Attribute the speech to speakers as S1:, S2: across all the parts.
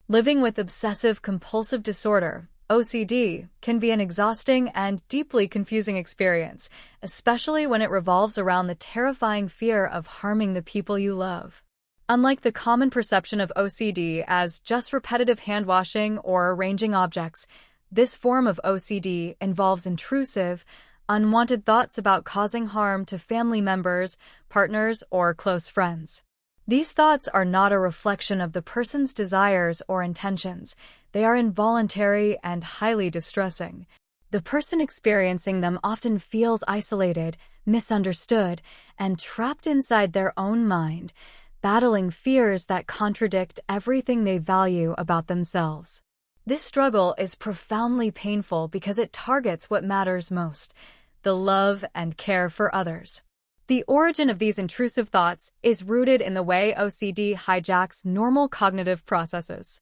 S1: Living with obsessive-compulsive disorder, OCD, can be an exhausting and deeply confusing experience, especially when it revolves around the terrifying fear of harming the people you love. Unlike the common perception of OCD as just repetitive hand-washing or arranging objects, this form of OCD involves intrusive, unwanted thoughts about causing harm to family members, partners, or close friends. These thoughts are not a reflection of the person's desires or intentions. They are involuntary and highly distressing. The person experiencing them often feels isolated, misunderstood, and trapped inside their own mind, battling fears that contradict everything they value about themselves. This struggle is profoundly painful because it targets what matters most: the love and care for others. The origin of these intrusive thoughts is rooted in the way OCD hijacks normal cognitive processes.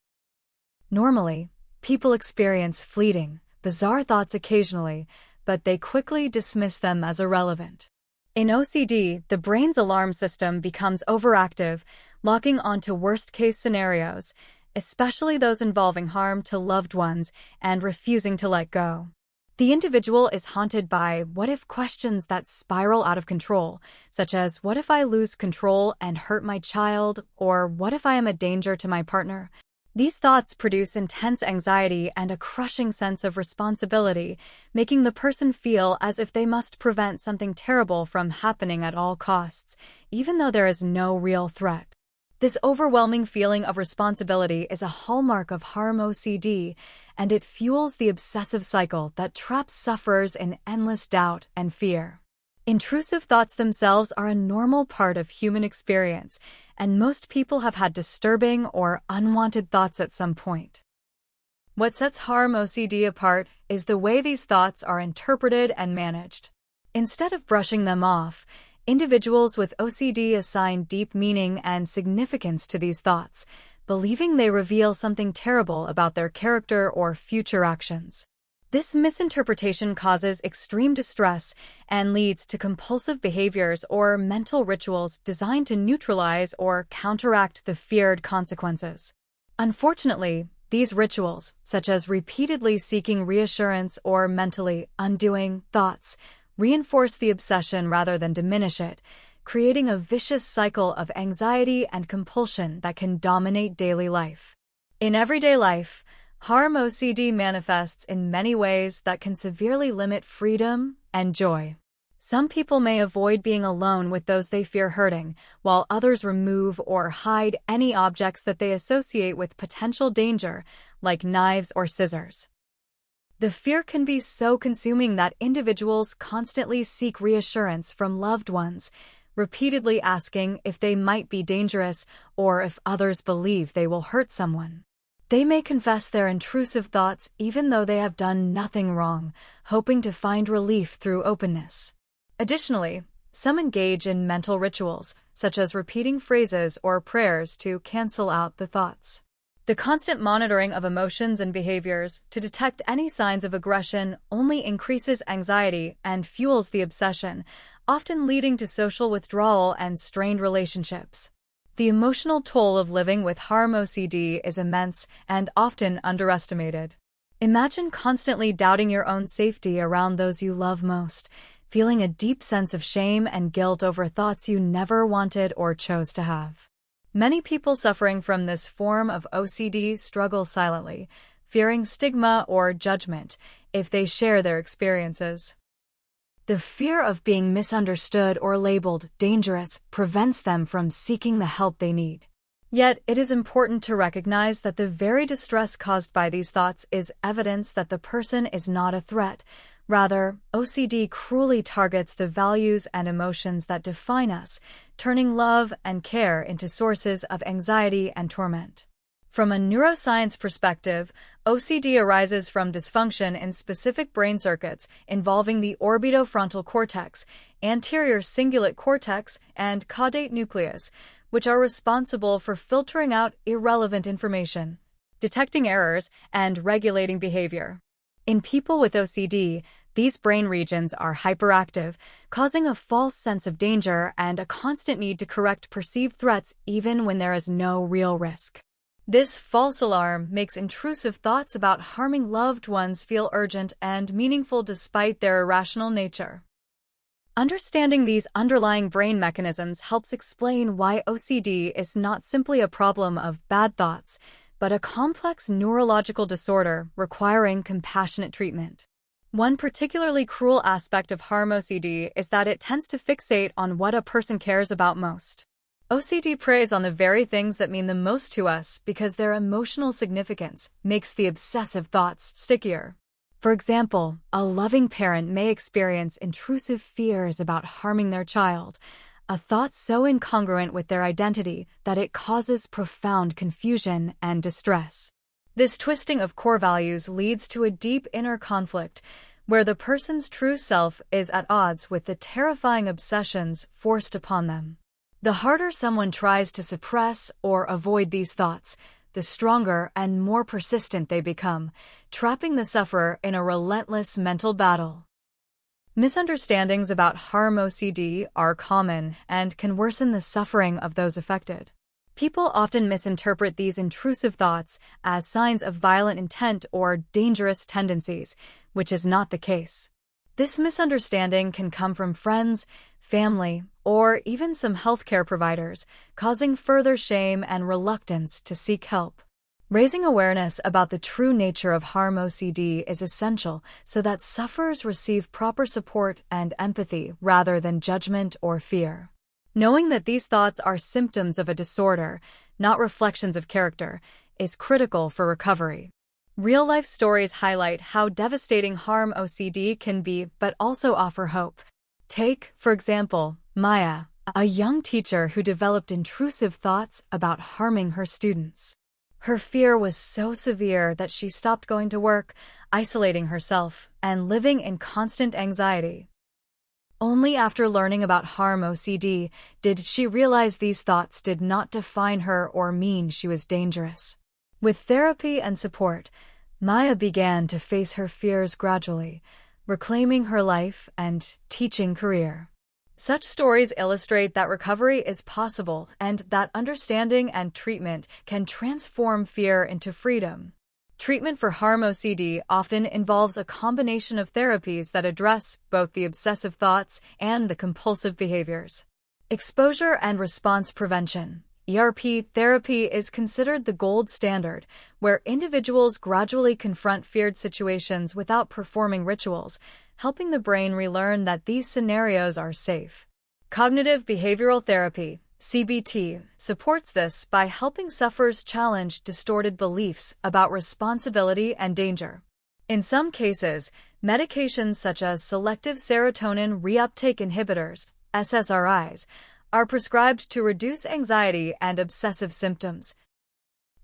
S1: Normally, people experience fleeting, bizarre thoughts occasionally, but they quickly dismiss them as irrelevant. In OCD, the brain's alarm system becomes overactive, locking onto worst-case scenarios, especially those involving harm to loved ones, and refusing to let go. The individual is haunted by what-if questions that spiral out of control, such as, what if I lose control and hurt my child, or what if I am a danger to my partner? These thoughts produce intense anxiety and a crushing sense of responsibility, making the person feel as if they must prevent something terrible from happening at all costs, even though there is no real threat. This overwhelming feeling of responsibility is a hallmark of harm OCD, and it fuels the obsessive cycle that traps sufferers in endless doubt and fear. Intrusive thoughts themselves are a normal part of human experience, and most people have had disturbing or unwanted thoughts at some point. What sets harm OCD apart is the way these thoughts are interpreted and managed. Instead of brushing them off, individuals with OCD assign deep meaning and significance to these thoughts, believing they reveal something terrible about their character or future actions. This misinterpretation causes extreme distress and leads to compulsive behaviors or mental rituals designed to neutralize or counteract the feared consequences. Unfortunately, these rituals, such as repeatedly seeking reassurance or mentally undoing thoughts, reinforce the obsession rather than diminish it, creating a vicious cycle of anxiety and compulsion that can dominate daily life. In everyday life, harm OCD manifests in many ways that can severely limit freedom and joy. Some people may avoid being alone with those they fear hurting, while others remove or hide any objects that they associate with potential danger, like knives or scissors. The fear can be so consuming that individuals constantly seek reassurance from loved ones, repeatedly asking if they might be dangerous or if others believe they will hurt someone. They may confess their intrusive thoughts even though they have done nothing wrong, hoping to find relief through openness. Additionally, some engage in mental rituals, such as repeating phrases or prayers to cancel out the thoughts. The constant monitoring of emotions and behaviors to detect any signs of aggression only increases anxiety and fuels the obsession, often leading to social withdrawal and strained relationships. The emotional toll of living with harm OCD is immense and often underestimated. Imagine constantly doubting your own safety around those you love most, feeling a deep sense of shame and guilt over thoughts you never wanted or chose to have. Many people suffering from this form of OCD struggle silently, fearing stigma or judgment if they share their experiences. The fear of being misunderstood or labeled dangerous prevents them from seeking the help they need. Yet, it is important to recognize that the very distress caused by these thoughts is evidence that the person is not a threat. Rather, OCD cruelly targets the values and emotions that define us, turning love and care into sources of anxiety and torment. From a neuroscience perspective, OCD arises from dysfunction in specific brain circuits involving the orbitofrontal cortex, anterior cingulate cortex, and caudate nucleus, which are responsible for filtering out irrelevant information, detecting errors, and regulating behavior. In people with OCD, these brain regions are hyperactive, causing a false sense of danger and a constant need to correct perceived threats even when there is no real risk. This false alarm makes intrusive thoughts about harming loved ones feel urgent and meaningful despite their irrational nature. Understanding these underlying brain mechanisms helps explain why OCD is not simply a problem of bad thoughts, but a complex neurological disorder requiring compassionate treatment. One particularly cruel aspect of harm OCD is that it tends to fixate on what a person cares about most. OCD preys on the very things that mean the most to us because their emotional significance makes the obsessive thoughts stickier. For example, a loving parent may experience intrusive fears about harming their child, a thought so incongruent with their identity that it causes profound confusion and distress. This twisting of core values leads to a deep inner conflict, where the person's true self is at odds with the terrifying obsessions forced upon them. The harder someone tries to suppress or avoid these thoughts, the stronger and more persistent they become, trapping the sufferer in a relentless mental battle. Misunderstandings about harm OCD are common and can worsen the suffering of those affected. People often misinterpret these intrusive thoughts as signs of violent intent or dangerous tendencies, which is not the case. This misunderstanding can come from friends, family, or even some healthcare providers, causing further shame and reluctance to seek help. Raising awareness about the true nature of harm OCD is essential so that sufferers receive proper support and empathy rather than judgment or fear. Knowing that these thoughts are symptoms of a disorder, not reflections of character, is critical for recovery. Real-life stories highlight how devastating harm OCD can be but also offer hope. Take, for example, Maya, a young teacher who developed intrusive thoughts about harming her students. Her fear was so severe that she stopped going to work, isolating herself, and living in constant anxiety. Only after learning about harm OCD did she realize these thoughts did not define her or mean she was dangerous. With therapy and support, Maya began to face her fears gradually, reclaiming her life and teaching career. Such stories illustrate that recovery is possible and that understanding and treatment can transform fear into freedom. Treatment for harm OCD often involves a combination of therapies that address both the obsessive thoughts and the compulsive behaviors. Exposure and response prevention (ERP) therapy is considered the gold standard, where individuals gradually confront feared situations without performing rituals, helping the brain relearn that these scenarios are safe. Cognitive behavioral therapy (CBT) supports this by helping sufferers challenge distorted beliefs about responsibility and danger. In some cases, medications such as selective serotonin reuptake inhibitors (SSRIs) are prescribed to reduce anxiety and obsessive symptoms.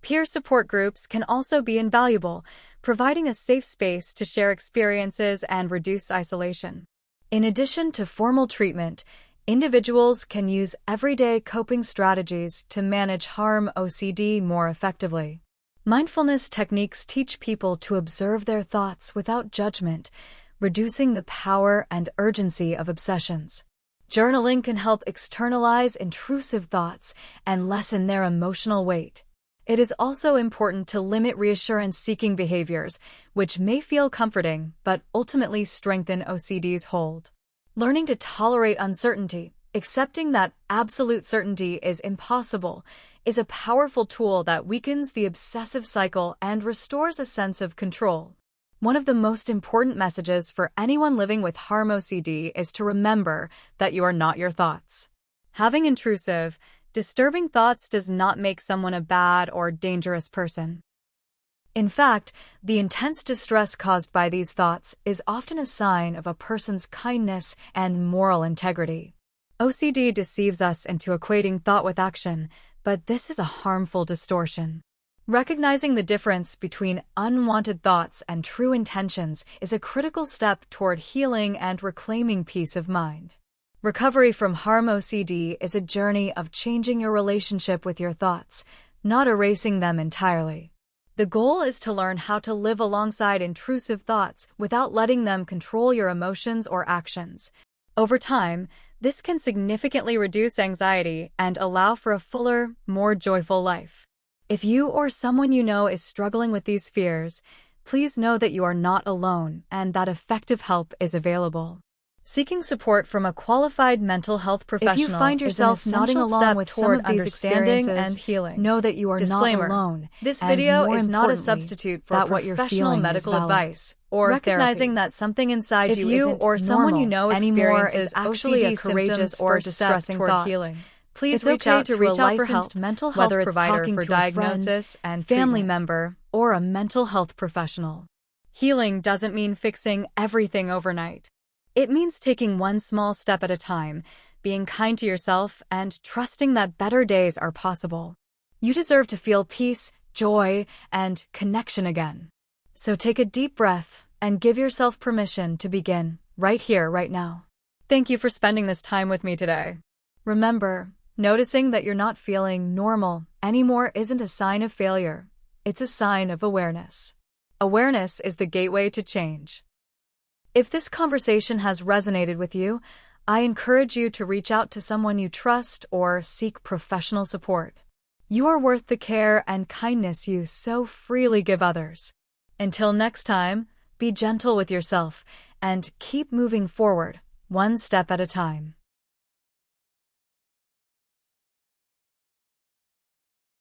S1: Peer support groups can also be invaluable, providing a safe space to share experiences and reduce isolation. In addition to formal treatment, individuals can use everyday coping strategies to manage harm OCD more effectively. Mindfulness techniques teach people to observe their thoughts without judgment, reducing the power and urgency of obsessions. Journaling can help externalize intrusive thoughts and lessen their emotional weight. It is also important to limit reassurance-seeking behaviors, which may feel comforting but ultimately strengthen OCD's hold. Learning to tolerate uncertainty, accepting that absolute certainty is impossible, is a powerful tool that weakens the obsessive cycle and restores a sense of control. One of the most important messages for anyone living with harm OCD is to remember that you are not your thoughts. Having intrusive, disturbing thoughts does not make someone a bad or dangerous person. In fact, the intense distress caused by these thoughts is often a sign of a person's kindness and moral integrity. OCD deceives us into equating thought with action, but this is a harmful distortion. Recognizing the difference between unwanted thoughts and true intentions is a critical step toward healing and reclaiming peace of mind. Recovery from harm OCD is a journey of changing your relationship with your thoughts, not erasing them entirely. The goal is to learn how to live alongside intrusive thoughts without letting them control your emotions or actions. Over time, this can significantly reduce anxiety and allow for a fuller, more joyful life. If you or someone you know is struggling with these fears, please know that you are not alone and that effective help is available. Seeking support from a qualified mental health professional if you find yourself nodding along with some of these experiences and healing, know that you are Disclaimer, not alone. This and video more is not a importantly, substitute for that what you're professional feeling medical is valid. advice or Recognizing
S2: therapy.
S1: that something inside
S2: If
S1: you
S2: you
S1: isn't
S2: or someone you know
S1: anymore
S2: experiences
S1: is actually a
S2: OCD
S1: courageous
S2: symptoms
S1: or
S2: or
S1: distressing
S2: toward
S1: thoughts.
S2: healing.
S1: Please
S2: It's
S1: reach
S2: okay
S1: out
S2: to
S1: to
S2: reach out for
S1: licensed
S2: help,
S1: mental health
S2: whether it's
S1: provider
S2: talking
S1: for
S2: to a friend,
S1: diagnosis and
S2: family
S1: treatment,
S2: member,
S1: or a mental health professional. Healing doesn't mean fixing everything overnight. It means taking one small step at a time, being kind to yourself, and trusting that better days are possible. You deserve to feel peace, joy, and connection again. So take a deep breath and give yourself permission to begin, right here, right now. Thank you for spending this time with me today. Remember, noticing that you're not feeling normal anymore isn't a sign of failure. It's a sign of awareness. Awareness is the gateway to change. If this conversation has resonated with you, I encourage you to reach out to someone you trust or seek professional support. You are worth the care and kindness you so freely give others. Until next time, be gentle with yourself and keep moving forward, one step at a time.